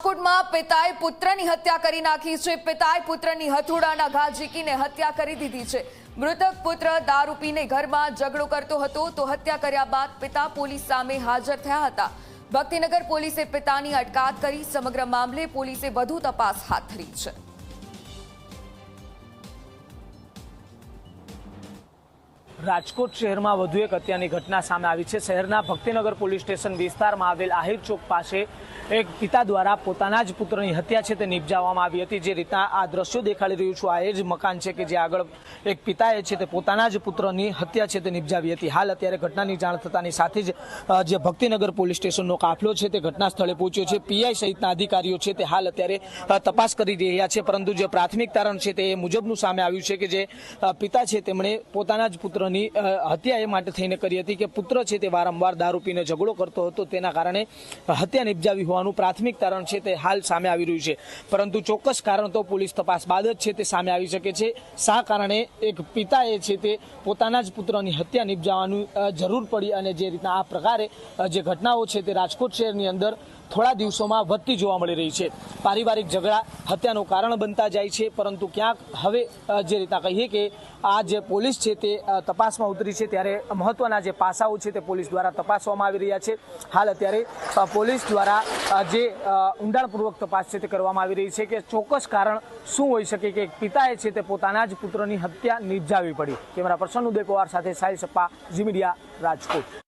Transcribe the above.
રાજકોટમાં પિતાએ પુત્રની હત્યા કરી નાખી છે। પિતાએ પુત્રની હથોડાના ઘા ઝીકીને હત્યા કરી દીધી છે। મૃતક પુત્ર દારૂ પીને ઘરમાં ઝઘડો કરતો હતો તો હત્યા કર્યા બાદ પિતા પોલીસ સામે હાજર થયા હતા। ભક્તિનગર પોલીસે પિતાની અટકાયત કરી સમગ્ર મામલે પોલીસે વધુ તપાસ હાથ ધરી છે। રાજકોટ શહેરમાં વધુ એક હત્યાની ઘટના સામે આવી છે। શહેરના ભક્તિનગર પોલીસ સ્ટેશન વિસ્તારમાં આવેલ આહિર ચોક પાસે એક પિતા દ્વારા પોતાના જ પુત્રની હત્યા છે તે નિપજાવવામાં આવી હતી। જે રીતના આ દ્રશ્યો દેખાડી રહ્યું છું, આ એ જ મકાન છે કે જે આગળ એક પિતાએ છે તે પોતાના જ પુત્રની હત્યા છે તે નિપજાવી હતી। હાલ અત્યારે ઘટનાની જાણ થતાની સાથે જ જે ભક્તિનગર પોલીસ સ્ટેશનનો કાફલો છે તે ઘટના સ્થળે પહોંચ્યો છે। પીઆઈ સહિતના અધિકારીઓ છે તે હાલ અત્યારે તપાસ કરી રહ્યા છે, પરંતુ જે પ્રાથમિક તારણ છે તે મુજબનું સામે આવ્યું છે કે જે પિતા છે તેમણે પોતાના જ પુત્રની હત્યા એ માટે થઈને કરી હતી કે પુત્ર છે તે વારંવાર દારૂ પીને ઝઘડો કરતો હતો, તેના કારણે હત્યા નિપજાવી હોવાનું પ્રાથમિક તારણ છે તે હાલ સામે આવી રહ્યું છે। પરંતુ ચોક્કસ કારણ તો પોલીસ તપાસ બાદ જ છે તે સામે આવી શકે છે। શા કારણે એક પિતાએ છે તે પોતાના જ પુત્રની હત્યા નિપજાવવાની જરૂર પડી અને જે રીતના આ પ્રકારે જે ઘટનાઓ છે તે રાજકોટ શહેરની અંદર થોડા દિવસોમાં વધતી જોવા મળી રહી છે। પારિવારિક ઝઘડા હત્યાનું કારણ બનતા જાય છે, પરંતુ ક્યાંક હવે જે રીતના કહીએ કે આ જે પોલીસ છે તે તપાસમાં ઉતરી છે ત્યારે મહત્વના જે પાસાઓ છે તે પોલીસ દ્વારા તપાસવામાં આવી રહ્યા છે। હાલ અત્યારે પોલીસ દ્વારા જે ઊંડાણપૂર્વક તપાસ છે તે કરવામાં આવી રહી છે કે ચોક્કસ કારણ શું હોઈ શકે કે પિતાએ છે તે પોતાના જ પુત્રની હત્યા નિપજાવી પડી। કેમેરા પર્સન ઉદય પવાર સાથે સાહિલ સપ્પા, ઝી મીડિયા, રાજકોટ।